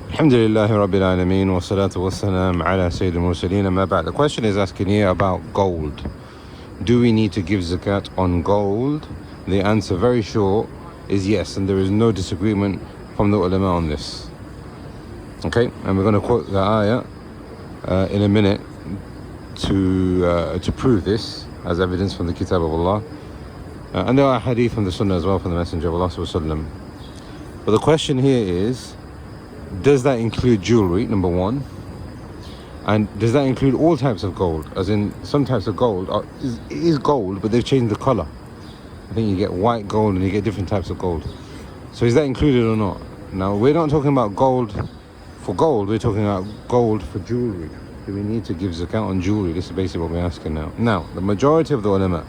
Alhamdulillahi Rabbil Alameen wa salatu wa salam ala Sayyidul Mursaleen amma ba'd. The question is asking here about gold. Do we need to give zakat on gold? The answer, very short, is yes, and there is no disagreement from the ulama on this. Okay, and we're going to quote the ayah in a minute to prove this as evidence from the Kitab of Allah. And there are hadith from the Sunnah as well from the Messenger of Allah sallallahu alaihi wasallam. But the question here is, does that include jewelry, number one? And does that include all types of gold? As in, some types of gold is gold, but they've changed the color. I think you get white gold and you get different types of gold. So is that included or not? Now, we're not talking about gold for gold, we're talking about gold for jewelry. Do we need to give zakat on jewelry? This is basically what we're asking now. Now, the majority of the ulama,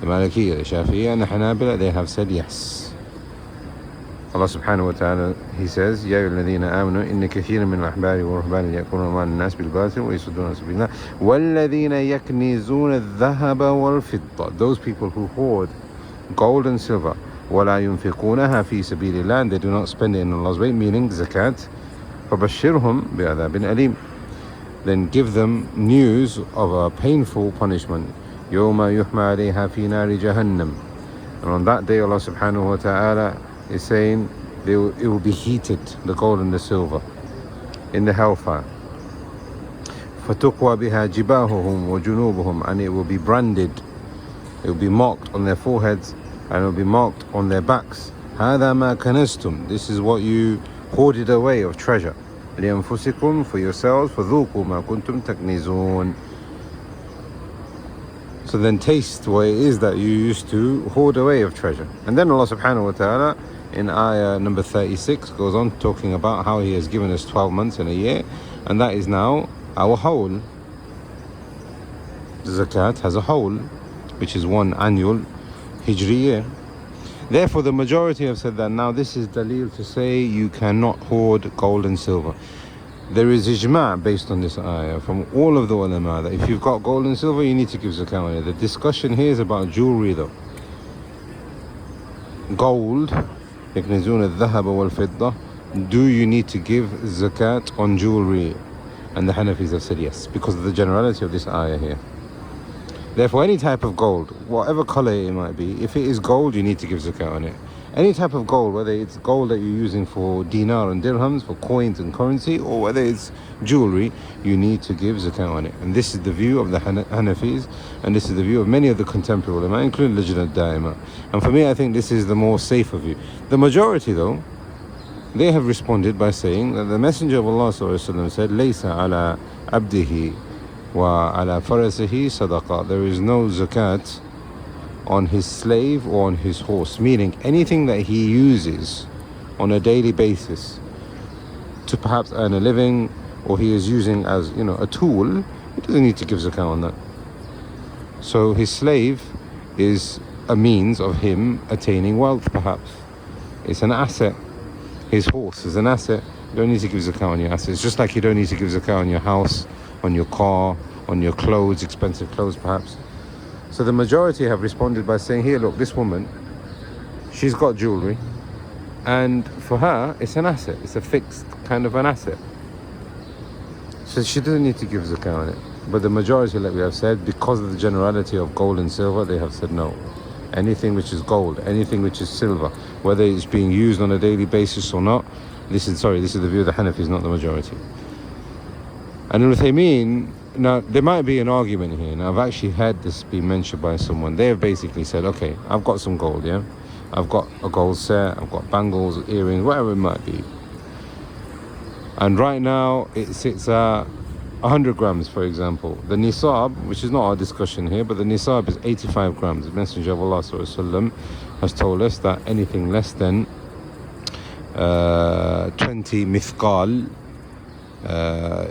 the Malikiyya, the Shafi'iyya and the Hanabila, they have said yes. Allah subhanahu wa ta'ala, He says, يَا أَيُّهَا الَّذِينَ آمَنُوا إِنَّ كَثِيرًا مِنَ الْأَحْبَارِ وَالرُّهْبَانِ يَأْكُلُونَ أَمْوَالَ النَّاسِ بِالْبَاطِلِ وَيَصُدُّونَ عَنْ سَبِيلِ اللَّهِ وَالَّذِينَ يَكْنِزُونَ الذَّهَبَ وَالْفِضَّةَ, those people who hoard gold and silver, وَلَا يُنْفِقُونَهَا فِي سَبِيلِ اللَّهِ, and they do not spend it in Allah's way, meaning zakat, فَبَشِّرْهُمْ بِعَذَابٍ أَلِيمٍ, then give them news of a painful punishment. يَوْمَ يُحْمَى عَلَيْهَا فِي نَارِ جَهَنَّمَ, and on that day Allah subhanahu wa ta'ala is saying it will be heated, the gold and the silver, in the hellfire. فَتُقْوَى بِهَا جِبَاهُهُمْ وَجُنُوبُهُمْ, and it will be branded, it will be marked on their foreheads and it will be marked on their backs. هَذَا مَا كَنَزْتُمْ, this is what you hoarded away of treasure. لِأَنفُسِكُمْ, for yourselves. فَذُوقُوا مَا كُنْتُمْ تَكْنِزُونَ, so then taste what it is that you used to hoard away of treasure. And then Allah subhanahu wa ta'ala in ayah number 36 goes on talking about how He has given us 12 months in a year, and that is now our whole. The zakat has a whole, which is one annual Hijri year. Therefore the majority have said that now this is dalil to say you cannot hoard gold and silver. There is ijma' based on this ayah from all of the ulama that if you've got gold and silver you need to give zakat on it. The discussion here is about jewelry though. Gold, يَكْنِزُونَ الذَّهَبَ وَالْفِضَّةَ, do you need to give zakat on jewelry? And the Hanafis have said yes, because of the generality of this ayah here. Therefore any type of gold, whatever color it might be, if it is gold you need to give zakat on it. Any type of gold, whether it's gold that you're using for dinar and dirhams, for coins and currency, or whether it's jewelry, you need to give zakat on it. And this is the view of the Hanafis, and this is the view of many of the contemporary ulama, including Lajna Da'ima. And for me, I think this is the more safer view. The majority though, they have responded by saying that the Messenger of Allah ﷺ said, لَيْسَ عَلَى عَبْدِهِ وَعَلَى فَرَسِهِ صَدَقَةٌ, there is no zakat on his slave or on his horse, meaning anything that he uses on a daily basis to perhaps earn a living, or he is using as, a tool, he doesn't need to give zakat on that. So his slave is a means of him attaining wealth, perhaps. It's an asset. His horse is an asset. You don't need to give zakat on your assets, just like you don't need to give zakat on your house, on your car, on your clothes, expensive clothes perhaps. So the majority have responded by saying, here look, this woman, she's got jewelry, and for her it's an asset, it's a fixed kind of an asset, so she doesn't need to give zakat on it. But the majority, like we have said, because of the generality of gold and silver, they have said no. Anything which is gold, anything which is silver, whether it's being used on a daily basis or not, this is the view of the Hanafis, not the majority. And Uthaymeen, now there might be an argument here. Now I've actually had this be mentioned by someone. They have basically said, okay, I've got some gold, yeah? I've got a gold set, I've got bangles, earrings, whatever it might be. And right now it sits at 100 grams, for example. The nisab, which is not our discussion here, but the nisab is 85 grams. The Messenger of Allah ﷺ has told us that anything less than 20 mithqal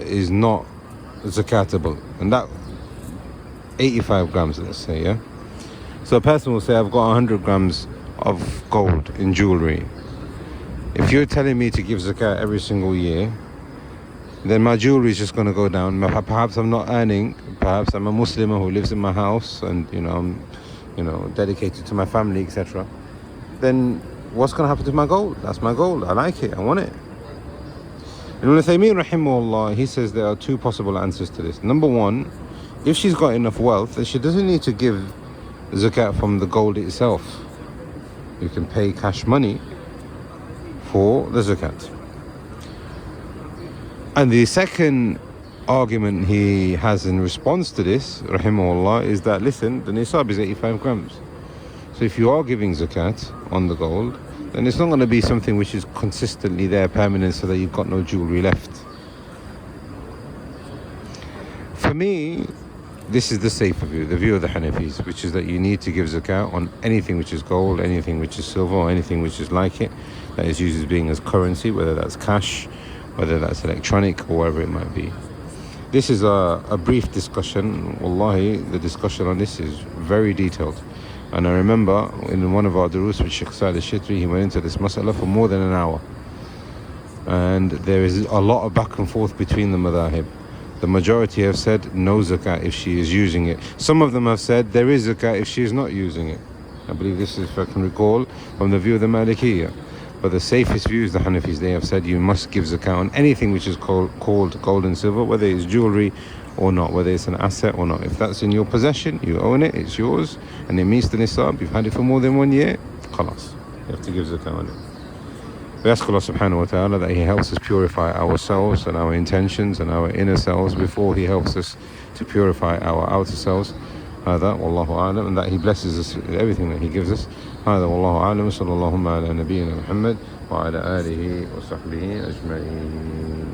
is not zakatable, and that 85 grams, let's say, yeah. So a person will say, I've got 100 grams of gold in jewelry. If you're telling me to give zakat every single year, then my jewelry is just going to go down. Perhaps I'm not earning, perhaps I'm a Muslim who lives in my house and I'm dedicated to my family, etc. Then what's going to happen to my gold? That's my gold, I like it, I want it. Ibn Uthaymeen rahimahullah, he says there are two possible answers to this. Number one, if she's got enough wealth, then she doesn't need to give zakat from the gold itself. You can pay cash money for the zakat. And the second argument he has in response to this, rahimahullah, is that, listen, the nisab is 85 grams. So if you are giving zakat on the gold, then it's not going to be something which is consistently there, permanent, so that you've got no jewellery left. For me, this is the safer view, the view of the Hanafis, which is that you need to give zakat on anything which is gold, anything which is silver, or anything which is like it, that is used as being as currency, whether that's cash, whether that's electronic, or whatever it might be. This is a brief discussion. Wallahi, the discussion on this is very detailed. And I remember in one of our durus with Sheikh Sa'id al-Shitri, he went into this mas'ala for more than an hour. And there is a lot of back and forth between the madhahib. The majority have said no zakat if she is using it. Some of them have said there is zakat if she is not using it. I believe this is, if I can recall, from the view of the Malikiyya. But the safest view is the Hanafis. They have said you must give zakat on anything which is called gold and silver, whether it's jewellery or not, whether it's an asset or not. If that's in your possession, you own it, it's yours, and it meets the nisab, you've had it for more than 1 year, khalas, you have to give zakat on it. We ask Allah subhanahu wa ta'ala that He helps us purify ourselves and our intentions and our inner selves before He helps us to purify our outer selves. هذا والله أعلم, and that He blesses us with everything that He gives us. هذا والله أعلم. صلى الله على نبينا محمد وعلى آله وصحبه أجمعين.